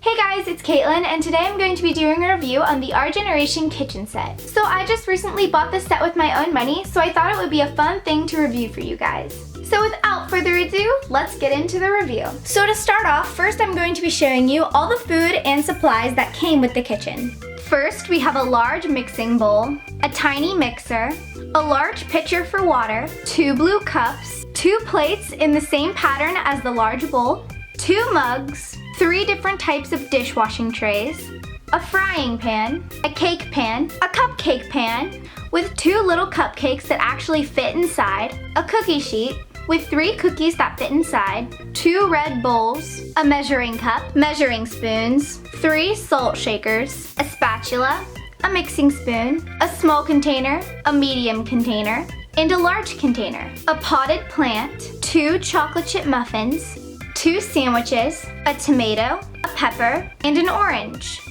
Hey guys, it's Katelyn, and today I'm going to be doing a review on the Our Generation kitchen set. So I just recently bought this set with my own money, so I thought it would be a fun thing to review for you guys. So without further ado, let's get into the review. So to start off, first I'm going to be showing you all the food and supplies that came with the kitchen. First, we have a large mixing bowl, a tiny mixer, a large pitcher for water, 2 blue cups, 2 plates in the same pattern as the large bowl, 2 mugs, 3 different types of dishwashing trays, a frying pan, a cake pan, a cupcake pan with 2 little cupcakes that actually fit inside, a cookie sheet with 3 cookies that fit inside, 2 red bowls, a measuring cup, measuring spoons, 3 salt shakers, a spatula, a mixing spoon, a small container, a medium container, and a large container, a potted plant, 2 chocolate chip muffins, 2 sandwiches, a tomato, a pepper, and an orange,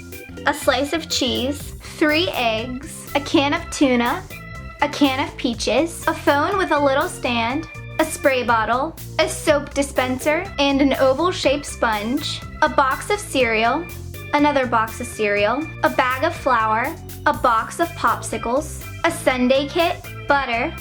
a slice of cheese, 3 eggs, a can of tuna, a can of peaches, a phone with a little stand, a spray bottle, a soap dispenser, and an oval-shaped sponge, a box of cereal, another box of cereal, a bag of flour, a box of popsicles, a sundae kit, butter,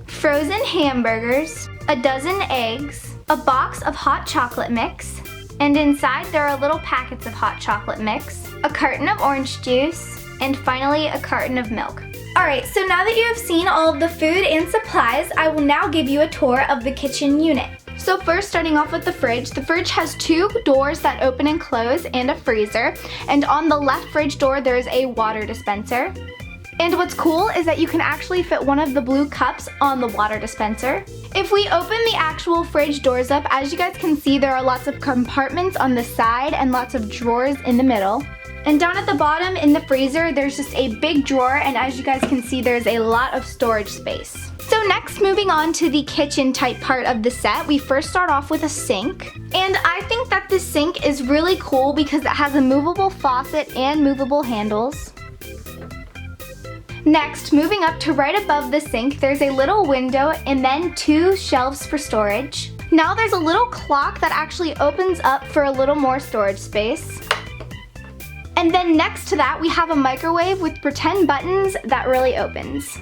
frozen hamburgers, a dozen eggs, a box of hot chocolate mix, and inside there are little packets of hot chocolate mix, a carton of orange juice, and finally a carton of milk. Alright, so now that you have seen all of the food and supplies, I will now give you a tour of the kitchen unit. So first, starting off with the fridge has 2 doors that open and close and a freezer, and on the left fridge door there is a water dispenser. And what's cool is that you can actually fit one of the blue cups on the water dispenser. If we open the actual fridge doors up, as you guys can see, there are lots of compartments on the side and lots of drawers in the middle. And down at the bottom in the freezer, there's just a big drawer, and as you guys can see, there's a lot of storage space. So next, moving on to the kitchen type part of the set, we first start off with a sink. And I think that this sink is really cool because it has a movable faucet and movable handles. Next, moving up to right above the sink, there's a little window and then 2 shelves for storage. Now there's a little clock that actually opens up for a little more storage space. And then next to that, we have a microwave with pretend buttons that really opens.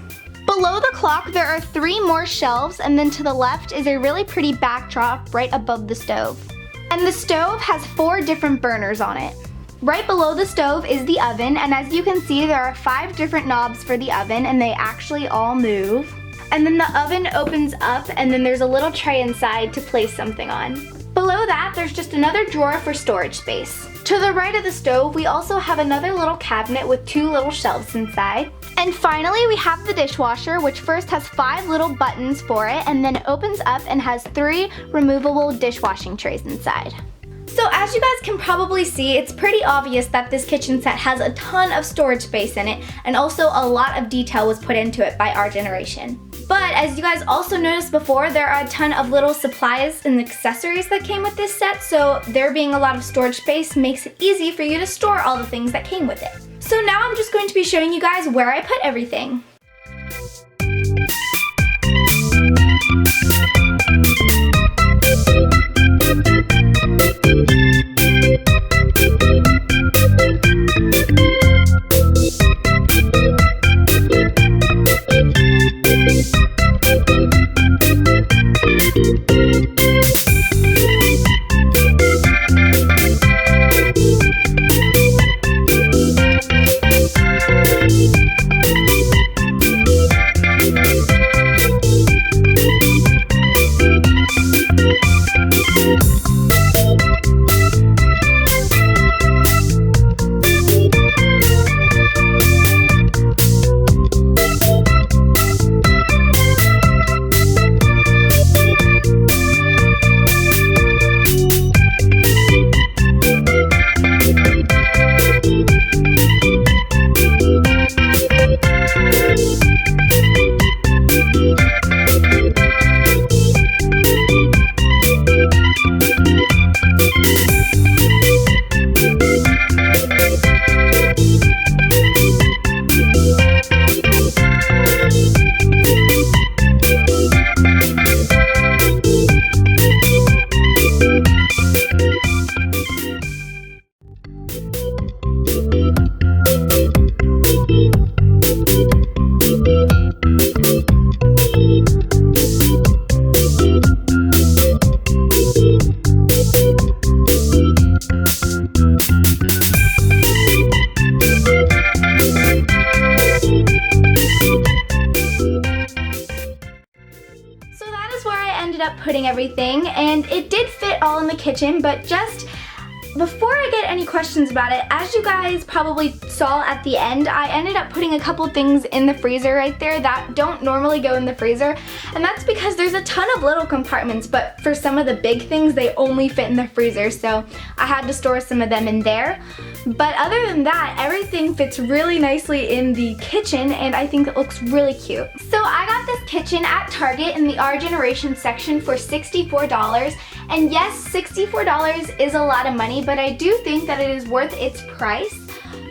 Below the clock, there are 3 more shelves, and then to the left is a really pretty backdrop right above the stove. And the stove has 4 different burners on it. Right below the stove is the oven, and as you can see, there are 5 different knobs for the oven, and they actually all move. And then the oven opens up, and then there's a little tray inside to place something on. Below that, there's just another drawer for storage space. To the right of the stove, we also have another little cabinet with 2 little shelves inside. And finally, we have the dishwasher, which first has 5 little buttons for it, and then opens up and has 3 removable dishwashing trays inside. So as you guys can probably see, it's pretty obvious that this kitchen set has a ton of storage space in it, and also a lot of detail was put into it by Our Generation. But as you guys also noticed before, there are a ton of little supplies and accessories that came with this set, so there being a lot of storage space makes it easy for you to store all the things that came with it. So now I'm just going to be showing you guys where I put everything. putting everything, and it did fit all in the kitchen, but just before I get any questions about it, as you guys probably saw at the end, I ended up putting a couple things in the freezer right there that don't normally go in the freezer, and that's because there's a ton of little compartments, but for some of the big things, they only fit in the freezer, so I had to store some of them in there. But other than that, everything fits really nicely in the kitchen, and I think it looks really cute. So I got this kitchen at Target in the Our Generation section for $64, and yes, $64 is a lot of money, but I do think that it is worth its price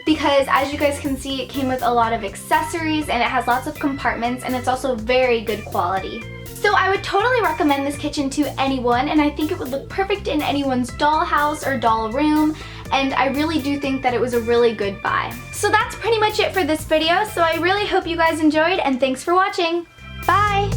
because as you guys can see, it came with a lot of accessories and it has lots of compartments, and it's also very good quality. So I would totally recommend this kitchen to anyone, and I think it would look perfect in anyone's dollhouse or doll room, and I really do think that it was a really good buy. So that's pretty much it for this video, so I really hope you guys enjoyed, and thanks for watching. Bye!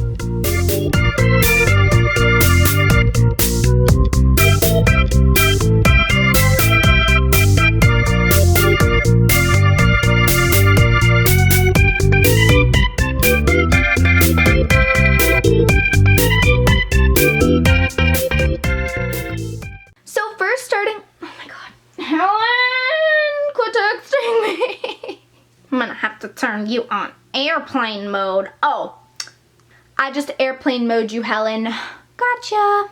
I'm gonna have to turn you on airplane mode. Oh, I just airplane mode you, Helen. Gotcha.